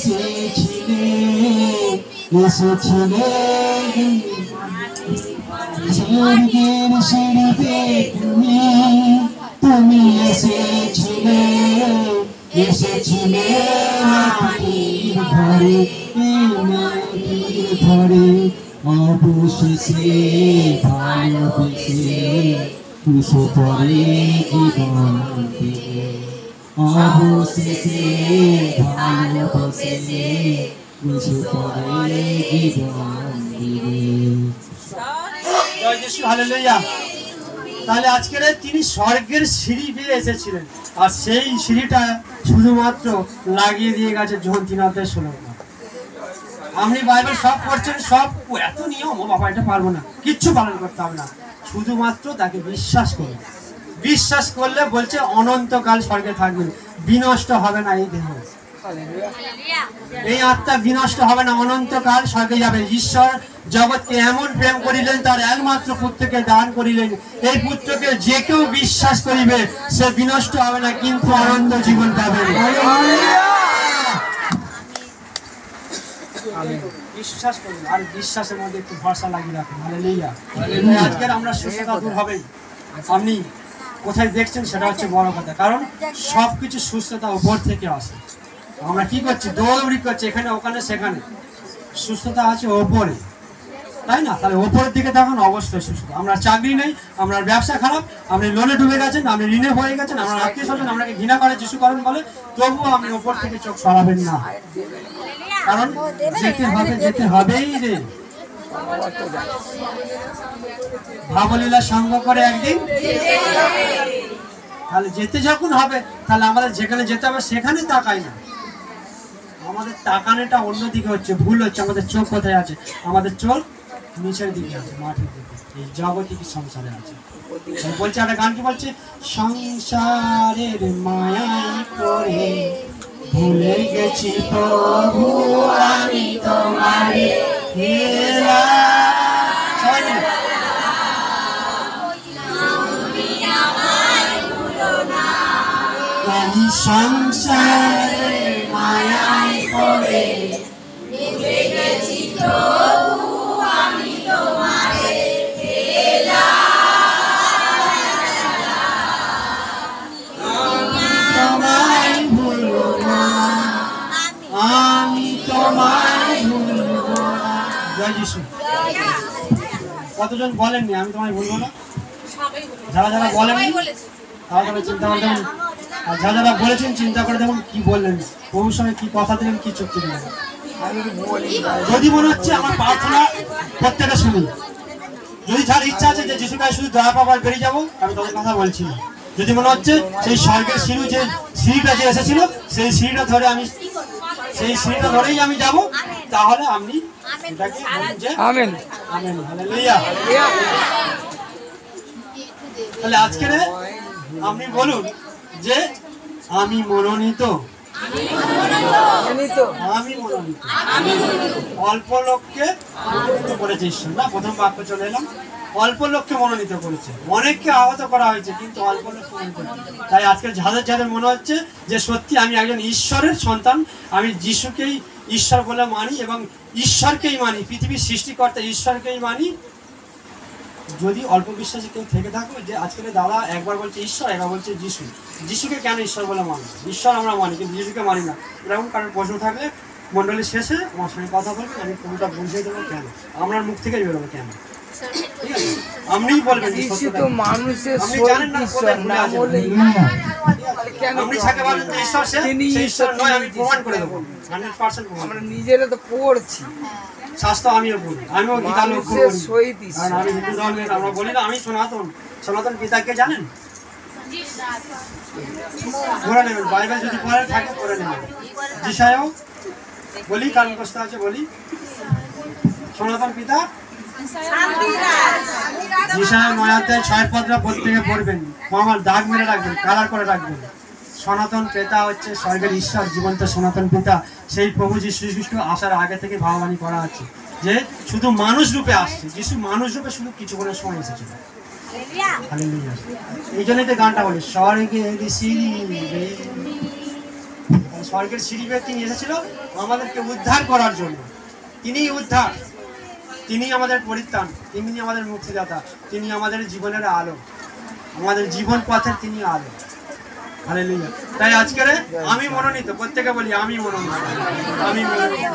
এসেছিলে এসেছিলে স্বর্গের সিঁড়িতে তুমি তুমি এসেছিলে এসেছিলে মাটির ঘরে মাটির ঘরে অবশেষে ভালোবেসে কুশো পরে জীবন দিলে অবশেষে ভালোবেসে কুশো পরে জীবন দিলে। জয় যিশু, হালেলুয়া। তাহলে আজকের তিনি স্বর্গের সিঁড়ি বেয়ে এসেছিলেন, আর সেই সিঁড়িটা শুধুমাত্র লাগিয়ে দিয়ে গেছে যোহন 3:16। আপনি বাইবেল সব পড়ছেন, সব এত নিয়ম, ও বাবা এটা পারবো না, কিচ্ছু পালন করতে হবে না, শুধুমাত্র তাকে বিশ্বাস করুন। বিশ্বাস করলে বলছে অনন্তকাল স্বর্গে থাকবেন, বিনষ্ট হবে না এই দেহ, এই আত্মা বিনষ্ট হবে না, অনন্তকাল স্বর্গে যাবে। ঈশ্বর জগৎকে এমন প্রেম করিলেন, তার একমাত্র পুত্রকে দান করিলেন, এই পুত্রকে যে কেউ বিশ্বাস করিবে সে বিনষ্ট হবে না, কিন্তু আনন্দ জীবন পাবে। বিশ্বাস করুন, আর বিশ্বাসের মধ্যে একটু ভরসা লাগিয়ে রাখুন। হালেলুয়া। আজকের আমরা সুস্থতা দূর হবেই। আপনি কোথায় দেখছেন সেটা হচ্ছে বড় কথা, কারণ সবকিছু সুস্থতা উপর থেকে আসে। আমরা কি করছি, দৌড়াদৌড়ি করছি এখানে ওখানে সেখানে, সুস্থতা আছে ওপরে, তাই না? তাহলে ওপরের দিকে দেখুন, অবশ্যই সুস্থ। আমরা চাকরি নেই, আমরা ব্যবসা খারাপ, আপনি লোনে ডুবে গেছেন, আপনি ঋণে হয়ে গেছেন, আমরা আত্মীয় স্বজন আপনাকে ঘৃণা করে যিশু করেন বলে, তবুও আপনি ওপর থেকে চোখ সরাবেন না, কারণ যেতে হবেই রে। ভাবলীলা সঙ্গ করে একদিন, তাহলে যেতে যখন হবে, তাহলে আমাদের যেখানে যেতে হবে সেখানে তাকাই না, আমাদের তাকানোটা অন্যদিকে হচ্ছে, ভুল হচ্ছে। আমাদের চোখ কোথায় আছে? আমাদের চোখ নিচের দিকে আছে, মাটির দিকে, এই জাগতিক সংসারে আছে। বলছে একটা গান, কি বলছে? সংসারের মায়ায় পড়ে ভুলে গেছি প্রভু আমি তোমারে হেরা। সবাই মিলে সংসারের মায়ায় পড়ে ভুলে গেছি প্রভু আমি তোমারে হেরা। তোমায় ভুলবো না, আমি তোমায় ভুলবো না। জয় যিশু। কতজন বলেননি আমি তোমায় ভুলবো না? যারা যারা বলেননি তারা তারা চিন্তা করে দেখুন, আর যারা যারা বলেছেন চিন্তা করে দেখুন কি বললেন, বহু সময় কি কথা দিলেন, কি চুক্তি দিলেন। যদি মনে হচ্ছে আমার প্রার্থনা প্রত্যেকে শুনি, যদি যার ইচ্ছা আছে যে যিশু ভাই শুধু দয়া পাবার বেরিয়ে যাবো, আমি তাদের কথা বলছি না। যদি মনে হচ্ছে সেই স্বর্গের সিঁড়ি, যে সিঁড়িটা যে এসেছিল সেই সিঁড়িটা ধরে আমি, সেই সিঁড়িটা ধরেই আমি যাব, তাহলে আপনি এটাকে বলুন যে আমেন, আমেন, হালেলুয়া। তাহলে আজকে আপনি বলুন যে আমি মনোনীত, আমি মনোনীত। অল্প লোককে মনোনীত করেছে ঈশ্বর, না? প্রথম বাক্য চলে এলাম, অল্প লোককে মনোনীত করেছে, অনেককে আহত করা হয়েছে, কিন্তু অল্প লোককে মনোনীত করেছে। তাই আজকে যাদের যাদের মনে হচ্ছে যে সত্যি আমি একজন ঈশ্বরের সন্তান, আমি যিশুকেই ঈশ্বর বলে মানি এবং ঈশ্বরকেই মানি, পৃথিবীর সৃষ্টিকর্তা ঈশ্বরকেই মানি, যদি অল্প বিশ্বাসী কেউ থেকে থাকো, যে আজকের দাদা একবার বলছে ঈশ্বর, একবার বলছে যিশু, যিশুকে কেন ঈশ্বর বলে মানি? ঈশ্বর আমরা মানি কিন্তু যিশুকে মানি না, এরকম কারোর প্রশ্ন থাকলে মণ্ডলীর শেষে আমার সঙ্গে কথা বলবেন, আমি কোনটা বুঝিয়ে দেবো কেন, আপনার মুখ থেকেই বেরোবো কেন, ঠিক আছে? আপনিই বলবেন, আপনি জানেন না কোথায় ভুলে আছেন, আপনি যাকে বলেন যে ঈশ্বর সে ঈশ্বর নয়, আমি প্রমাণ করে দেবো 100%। আমরা নিজেরা তো পড়ছি, শাস্ত্র আমিও বলি, আমিও গীতা লক্ষ্য করি, কারণ আমি হিন্দু ধর্মের, আমরা বলি না আমি সনাতন, সনাতন পিতাকে জানেন, পড়ে নেবেন, বাইবেল যদি পড়ে থাকে পড়ে নেবেন। যিশায়াও বলি, কারণ কষ্ট আছে বলি, সনাতন পিতা যিশায়া 9:6 প্রত্যেকে পড়বেন, আমার দাগ মেরে রাখবেন, কালার করে রাখবেন। সনাতন পিতা হচ্ছে স্বর্গের ঈশ্বর, জীবন্ত সনাতন পিতা, সেই প্রভু যীশু খ্রিস্ট আসার আগে থেকে ভাববাণী করা আছে যে শুধু মানুষ রূপে আসছে, যিশু মানুষ রূপে শুধু কিছুক্ষণের সময় এসেছিল। এই জন্যই তো গানটা বলি, স্বর্গে সিঁড়ি স্বর্গের সিঁড়ি বেয়ে তিনি এসেছিল আমাদেরকে উদ্ধার করার জন্য। তিনি উদ্ধার, তিনি আমাদের পরিত্রাণ, তিনি আমাদের মুক্তিদাতা, তিনি আমাদের জীবনের আলো, আমাদের জীবন পথের তিনি আলো। হালেলুয়া। তাই আজকের আমি মনোনীত, প্রত্যেকে বলি আমি মনোনীত, আমি মনোনীত।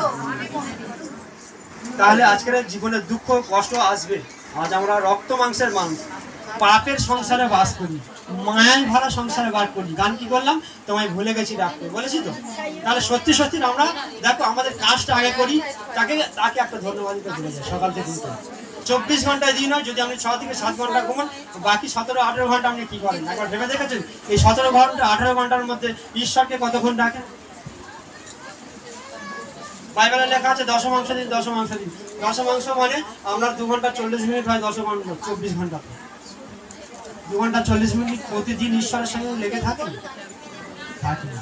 তাহলে আজকের জীবনে দুঃখ কষ্ট আসবে। আজ আমরা রক্ত মাংসের মানুষ, পাপের সংসারে বাস করি, মায়ায় ভরা সংসারে বাস করি। গান কি করলাম? তোমায় ভুলে গেছি ডাকতে, বলেছি তো? তাহলে সত্যি সত্যি আমরা দেখো আমাদের কাজটা আগে করি, তাকে একটা ধন্যবাদ দিতে ভুলে যাই। সকাল থেকে 24 ঘন্টায় দিন হয়, যদি আপনি 6 থেকে 7 ঘন্টা ঘুমান, বাকি 17-18 ঘন্টা আপনি কি করেন? একবার ভেবে দেখেছেন এই 17 ঘন্টা 18 ঘন্টার মধ্যে ঈশ্বরকে কতক্ষণ ডাকেন? বাইবেলে লেখা আছে দশমাংশ দিন, দশমাংশ দিন। দশমাংশ মানে আমরা 2 ঘন্টা 40 মিনিট হয়, 10 ঘন্টা 24 ঘন্টা, 2 ঘন্টা 40 মিনিট প্রতিদিন ঈশ্বরের সঙ্গে লেগে থাকি না।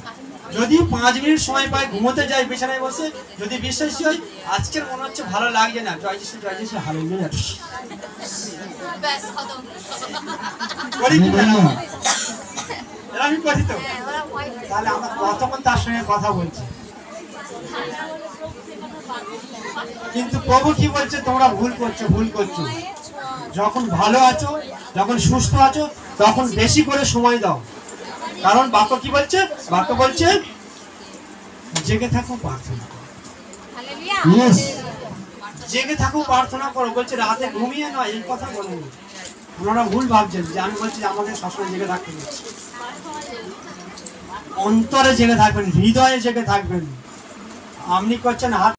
যদি 5 মিনিট সময় পাই, ঘুমোতে যাই বিছানায় বসে, যদি বিশ্বাসী হই আজকের মনে হচ্ছে ভালো লাগছে না, জয় যিশু জয় যিশু হালেলুয়া করি কি না? আমি করি তো। তাহলে আমরা প্রথমে তার সঙ্গে কথা বলছি, কিন্তু প্রভু কি বলছে? তোমরা ভুল করছো। যখন ভালো আছো, যখন সুস্থ আছো, তখন বেশি করে সময় দাও। কারণ বাক্য কি বলছে? বাক্য বলছে জেগে থাকো, প্রার্থনা করো। জেগে থাকো, প্রার্থনা করো। বলছে রাতে ঘুমিয়ে নয়, এই কথা বলেনি। ওনারা ভুল ভাবছেন যে আমি বলছি যে আমাদের সবসময় জেগে থাকতে হচ্ছে। অন্তরে জেগে থাকবেন, হৃদয়ে জেগে থাকবেন। আপনি করছেন হাত